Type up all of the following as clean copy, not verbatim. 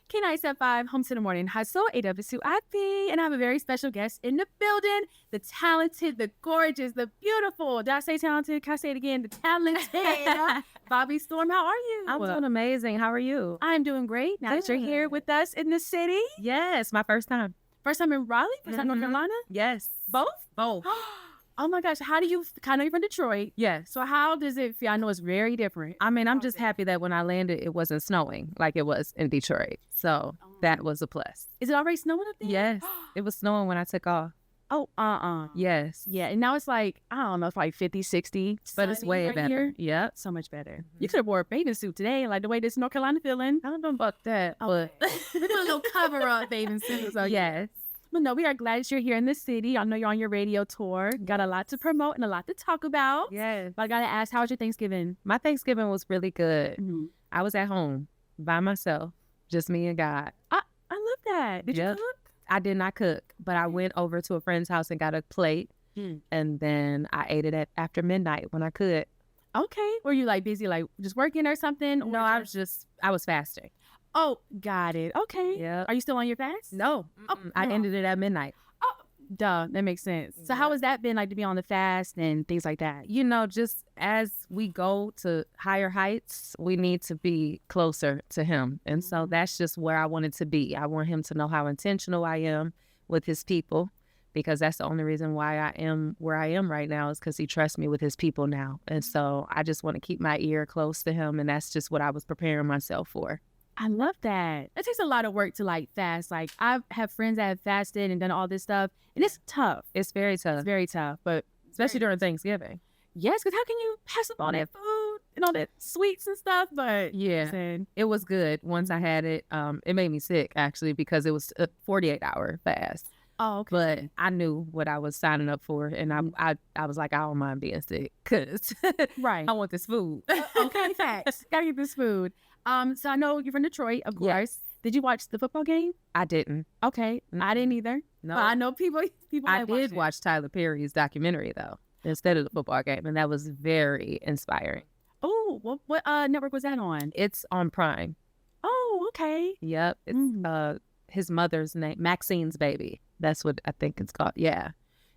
K9 Step 5, Home to the Morning Hustle, Ayeeedubb Ati, and I have a very special guest in the building, the talented, the gorgeous, the beautiful, did I say talented? Can I say it again? The talented Bobbi Storm. How are you? I'm doing amazing. How are you? I'm doing great. Now that you're here with us in the city. Yes, my first time. First time in Raleigh? First time in North Carolina? Yes. Both? Both. Oh my gosh, how do you, I know you're from Detroit. Yes. So how does it feel? I know it's very different. I mean, I'm just happy that when I landed, it wasn't snowing like it was in Detroit. So that was a plus. Is it already snowing up there? Yes. It was snowing when I took off. Oh, Yes. Yeah, and now it's like, I don't know, it's like 50, 60. But it's way right better. Here. Yep. So much better. You could have wore a bathing suit today, like the way this North Carolina feeling. I don't know about that, but we put a little cover up bathing suit. So yes. But no, we are glad that you're here in the city. I know you're on your radio tour. Got a lot to promote and a lot to talk about. Yes. But I got to ask, how was your Thanksgiving? My Thanksgiving was really good. Mm-hmm. I was at home by myself, just me and God. I love that. Did you cook? I did not cook, but I went over to a friend's house and got a plate, and then I ate it after midnight when I could. Okay. Were you like busy, like just working or something? No, I was fasting. Oh, got it. Okay. Yeah. Are you still on your fast? No. I ended it at midnight. Oh, duh. That makes sense. So how has that been, like, to be on the fast and things like that? You know, just as we go to higher heights, we need to be closer to him. And so that's just where I wanted to be. I want him to know how intentional I am with his people, because that's the only reason why I am where I am right now, is because he trusts me with his people now. And so I just want to keep my ear close to him. And that's just what I was preparing myself for. I love that. It takes a lot of work to like fast. Like I have friends that have fasted and done all this stuff, and it's tough. It's very tough. It's very tough, but especially during Thanksgiving. Yes, because how can you pass up all that food and all that sweets and stuff? But yeah, it was good. Once I had it, it made me sick actually, because it was a 48-hour fast. Oh, okay. But I knew what I was signing up for, and I was like, I don't mind being sick, because right, I want this food. Okay, facts. Gotta get this food. So I know you're from Detroit, of course. Yes. Did you watch the football game? I didn't. Okay, I didn't either. No, but I know people. I did watch Tyler Perry's documentary though, instead of the football game, and that was very inspiring. Oh, what network was that on? It's on Prime. Oh, okay. Yep. It's his mother's name, Maxine's Baby. That's what I think it's called. Yeah,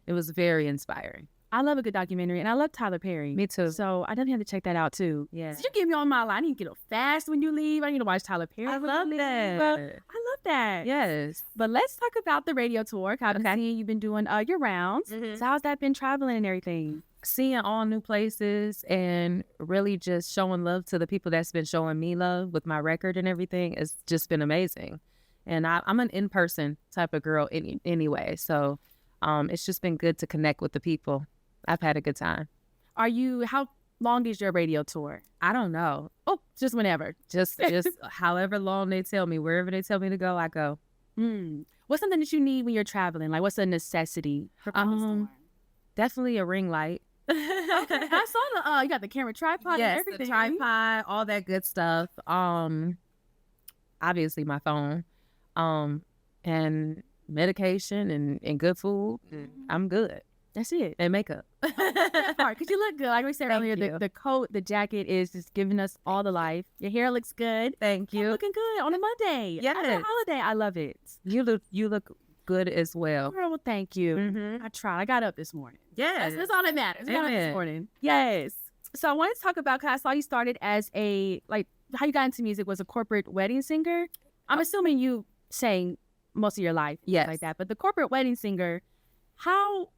it was very inspiring. I love a good documentary, and I love Tyler Perry. Me too. So I definitely have to check that out too. Yeah. So you get me on my line. I need to get up fast when you leave. I need to watch Tyler Perry. I love that. I love that. Yes. But let's talk about the radio tour. I've been seeing you've been doing your rounds. So how's that been traveling and everything? Seeing all new places and really just showing love to the people that's been showing me love with my record and everything. It's just been amazing. And I'm an in-person type of girl anyway. So it's just been good to connect with the people. I've had a good time. How long is your radio tour? I don't know. Oh, just whenever. Just however long they tell me. Wherever they tell me to go, I go. What's something that you need when you're traveling? Like, what's a necessity for definitely a ring light. Okay. I saw you got the camera tripod and everything. The tripod, all that good stuff. Obviously my phone. And medication and good food. I'm good. That's it. And makeup. That part, because you look good. Like we said earlier, the coat, the jacket is just giving us all the life. Your hair looks good. Thank you. You're looking good on a Monday. Yes. On a holiday. I love it. You look good as well. Girl, well, thank you. I tried. I got up this morning. Yes. That's all that matters. I got up this morning. Yes. So I wanted to talk about, because I saw you started as how you got into music was a corporate wedding singer. I'm assuming you sang most of your life. Yes. Like that. But the corporate wedding singer, how'd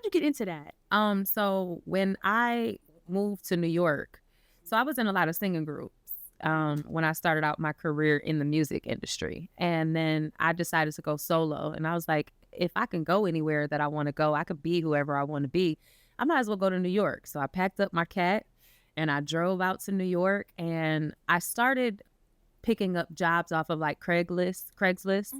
you get into that? So when I moved to New York, so I was in a lot of singing groups when I started out my career in the music industry. And then I decided to go solo. And I was like, if I can go anywhere that I want to go, I could be whoever I want to be. I might as well go to New York. So I packed up my cat and I drove out to New York, and I started picking up jobs off of like Craigslist.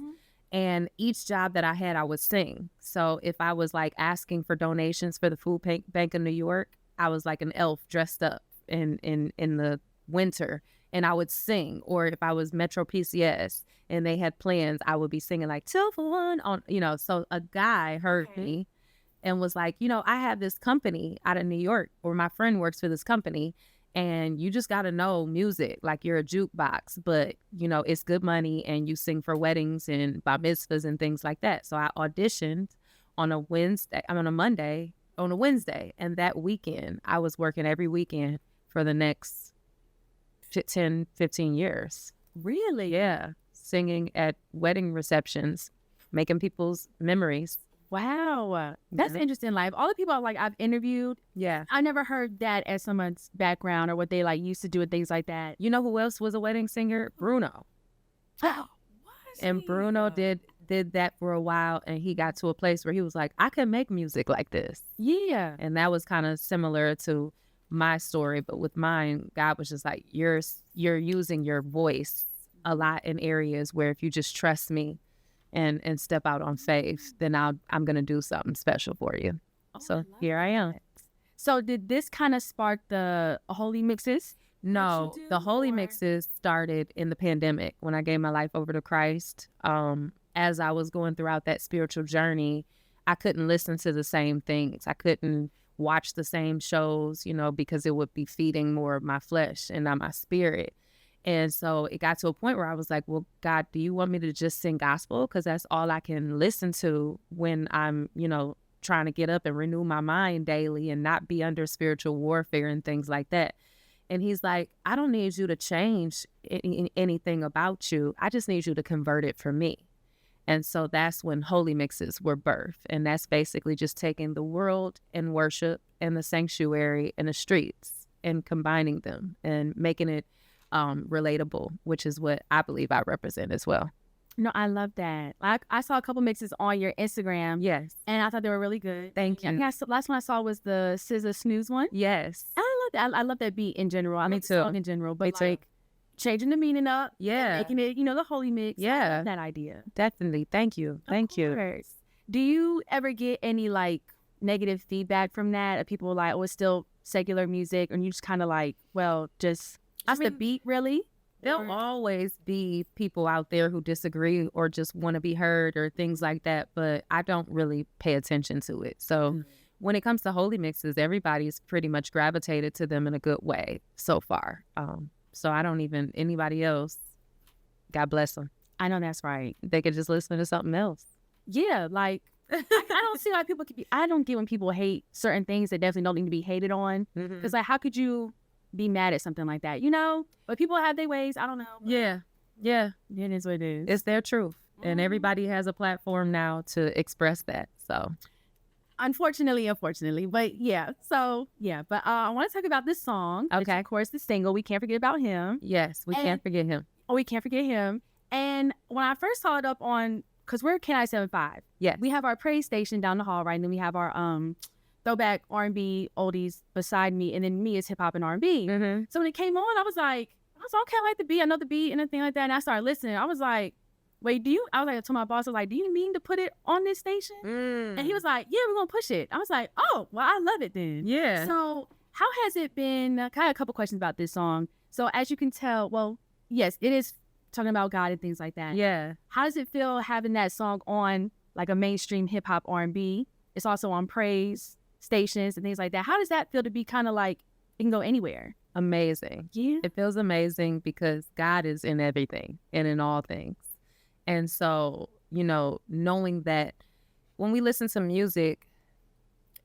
And each job that I had, I would sing. So if I was like asking for donations for the food bank in New York, I was like an elf dressed up in the winter, and I would sing. Or if I was Metro PCS and they had plans, I would be singing like 2 for 1 on, so a guy heard me and was like, I have this company out of New York, or my friend works for this company, and you just got to know music like you're a jukebox, but you know, it's good money and you sing for weddings and bar mitzvahs and things like that. So I auditioned on a Wednesday, and that weekend I was working every weekend for the next 10, 15 years. Really? Yeah. Singing at wedding receptions, making people's memories. Wow. That's interesting. Like all the people like I've interviewed, Yeah. I never heard that as someone's background or what they like used to do and things like that. You know who else was a wedding singer? Bruno. Oh, And Bruno did that for a while, and he got to a place where he was like, I can make music like this. Yeah. And that was kind of similar to my story, but with mine, God was just like, you're using your voice a lot in areas where if you just trust me and step out on faith, then I'm gonna do something special for you. So here I am. So did this kind of spark the Holymixes? No, the Holymixes started in the pandemic when I gave my life over to Christ. As I was going throughout that spiritual journey, I couldn't listen to the same things. I couldn't watch the same shows, you know, because it would be feeding more of my flesh and not my spirit. And so it got to a point where I was like, well, God, do you want me to just sing gospel? Because that's all I can listen to when I'm, you know, trying to get up and renew my mind daily and not be under spiritual warfare and things like that. And he's like, I don't need you to change anything about you. I just need you to convert it for me. And so that's when Holymixes were birthed. And that's basically just taking the world and worship and the sanctuary and the streets and combining them and making it relatable, which is what I believe I represent as well. No, I love that. Like I saw a couple mixes on your Instagram. Yes. And I thought they were really good. Thank you. I think last one I saw was the SZA Snooze one. Yes. And I love that. I love that beat in general. I Me love the too. song in general. But Me too. like changing the meaning up. Yeah. Making it, you know, the holy mix. I Yeah. love that idea. Definitely. Thank you. Thank you. Do you ever get any like negative feedback from that? Of people like, oh, it's still secular music, and you just kind of like, well, just the beat, really? There'll always be people out there who disagree or just want to be heard or things like that, but I don't really pay attention to it. So when it comes to Holymixes, everybody's pretty much gravitated to them in a good way so far. So I don't even, anybody else, God bless them. I know that's right. They could just listen to something else. Yeah, like I don't see why people could be. I don't get when people hate certain things that definitely don't need to be hated on. Because like, how could you be mad at something like that? You know, but people have their ways. I don't know. Yeah, it is what it is. It's their truth, and everybody has a platform now to express that. So, unfortunately, but yeah. So yeah, but I want to talk about this song. Okay, which, of course, the single. We can't forget about him. Yes, we can't forget him. Oh, we can't forget him. And when I first saw it up on, because we're KNI75. Yeah. We have our praise station down the hall, right? And then we have our throwback R&B oldies beside me. And then me is hip hop and R&B. So when it came on, I was like, okay, I like the beat. I know the beat and everything like that. And I started listening. I was like, wait, I was like, to my boss, I was like, do you mean to put it on this station? And he was like, yeah, we're going to push it. I was like, oh, well, I love it then. Yeah. So how has it been? I had a couple questions about this song. So as you can tell, well, yes, it is talking about God and things like that. Yeah. How does it feel having that song on like a mainstream hip hop R&B? It's also on praise stations and things like that. How does that feel to be kind of like it can go anywhere? Amazing. Yeah. It feels amazing because God is in everything and in all things. And so, you know, knowing that when we listen to music,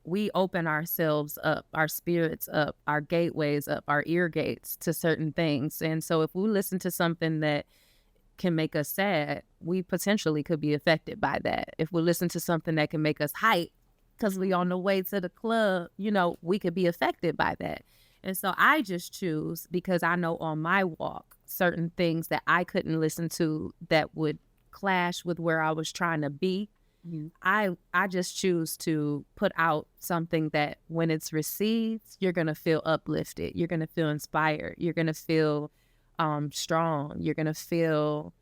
we open ourselves up, our spirits up, our gateways up, our ear gates to certain things. And so if we listen to something that can make us sad, we potentially could be affected by that. If we listen to something that can make us hype because we on the way to the club, you know, we could be affected by that. And so I just choose, because I know on my walk, certain things that I couldn't listen to that would clash with where I was trying to be. I just choose to put out something that when it's received, you're going to feel uplifted. You're going to feel inspired. You're going to feel strong. You're going to feel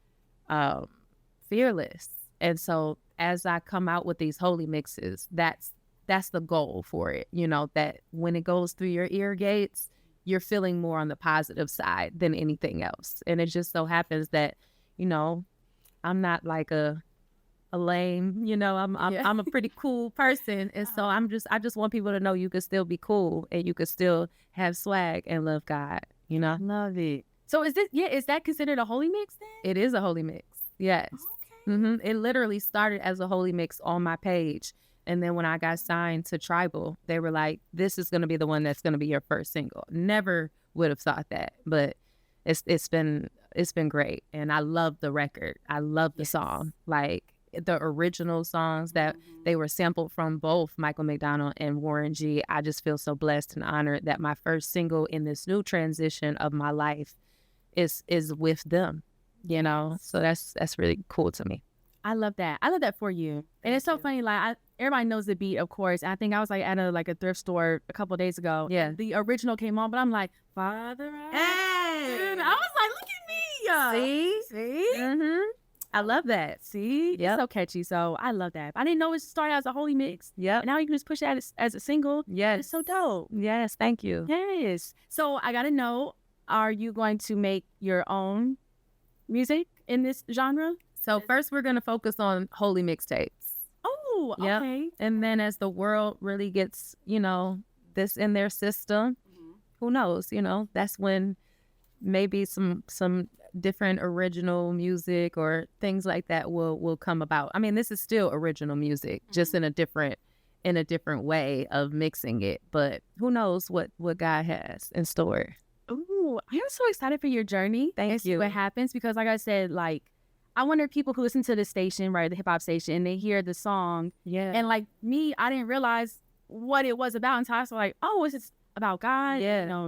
fearless. And so as I come out with these Holymixes, that's the goal for it. You know, that when it goes through your ear gates, you're feeling more on the positive side than anything else. And it just so happens that, you know, I'm not like a a lame, you know, I'm a pretty cool person. And so I just want people to know you could still be cool and you could still have swag and love God, you know? Love it. So is that considered a holy mix then? It is a holy mix. Yes. Okay. It literally started as a holy mix on my page. And then when I got signed to Tribal, they were like, this is going to be the one that's going to be your first single. Never would have thought that, but it's been great. And I love the record. I love the song. Like the original songs that they were sampled from, both Michael McDonald and Warren G. I just feel so blessed and honored that my first single in this new transition of my life is with them, you know? So that's really cool to me. I love that. I love that for you. And it's so funny, like everybody knows the beat, of course. I think I was like at a thrift store a couple of days ago. Yeah. The original came on, but I'm like, Father. Hey. I was like, look at me. See? I love that. See? Yep. It's so catchy. So I love that. I didn't know it started as a holy mix. Yep. And now you can just push that as a single. Yes. It's so dope. Yes. Thank you. Yes. So I got to know, are you going to make your own music in this genre? So first we're going to focus on holy mixtapes. Oh, Yep. okay. And then as the world really gets, you know, this in their system, who knows, you know, that's when maybe some different original music or things like that will come about. I mean, this is still original music, just in a different way of mixing it. But who knows what God has in store. Ooh, I'm so excited for your journey. Thank See you. what happens, because like I said, like I wonder if people who listen to the station, right, the hip hop station, and they hear the song, Yeah. and like me, I didn't realize what it was about until I was like, oh, it's about God, Yeah.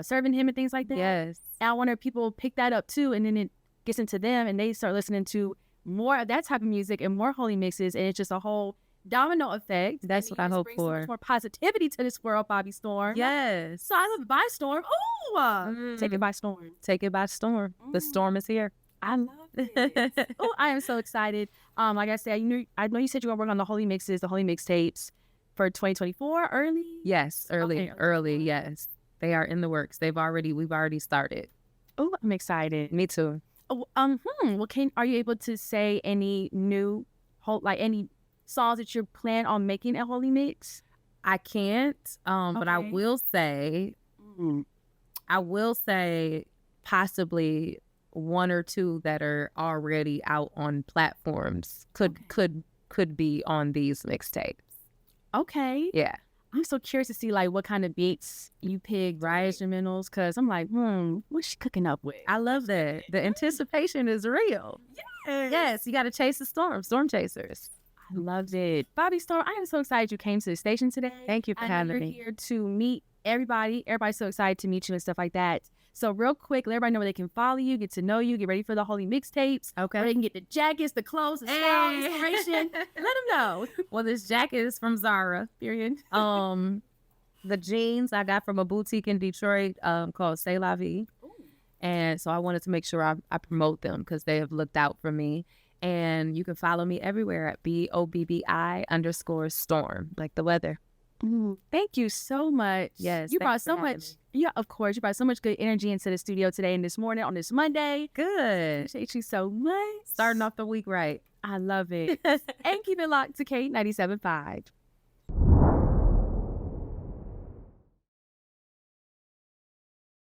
serving Him and things like that. Yes. And I wonder if people pick that up too, and then it gets into them, and they start listening to more of that type of music and more holy mixes, and it's just a whole domino effect. That's what I hope So for. much more positivity to this world, Bobbi Storm. Yes. So I love it by storm. Oh, take it by storm. Take it by storm. The storm is here. I love it. Oh, I am so excited. Like I said, I know you said you were working on the holy mixes, the holy mixtapes for 2024 early. Yes, early, Okay. yes. They are in the works. We've already started. Oh, I'm excited. Me too. Oh, well, are you able to say any new, any songs that you plan on making at Holy Mix? I can't, but I Okay. will say possibly one or two that are already out on platforms could be on these mixtapes. Okay. Yeah. I'm so curious to see like what kind of beats you pick, instrumentals, because I'm like, what's she cooking up with? I love that. The anticipation is real. Yes, you got to chase the storm chasers. I loved it. Bobbi Storm, I am so excited you came to the station today. Thank you for having You're me. here to meet everybody. Everybody's so excited to meet you and stuff like that. So real quick, let everybody know where they can follow you, get to know you, get ready for the Holy Mixtapes. Okay. Where they can get the jackets, the clothes, the style, inspiration. Let them know. Well, this jacket is from Zara. Period. The jeans I got from a boutique in Detroit called C'est La Vie. And so I wanted to make sure I promote them because they have looked out for me. And you can follow me everywhere at BOBBI_storm, like the weather. Thank you so much. Yes, You brought thanks for so having much. Yeah, of course. You brought so much good energy into the studio today and this morning on this Monday. Good. Appreciate you so much. Starting off the week right. I love it. And keep it locked to K97.5.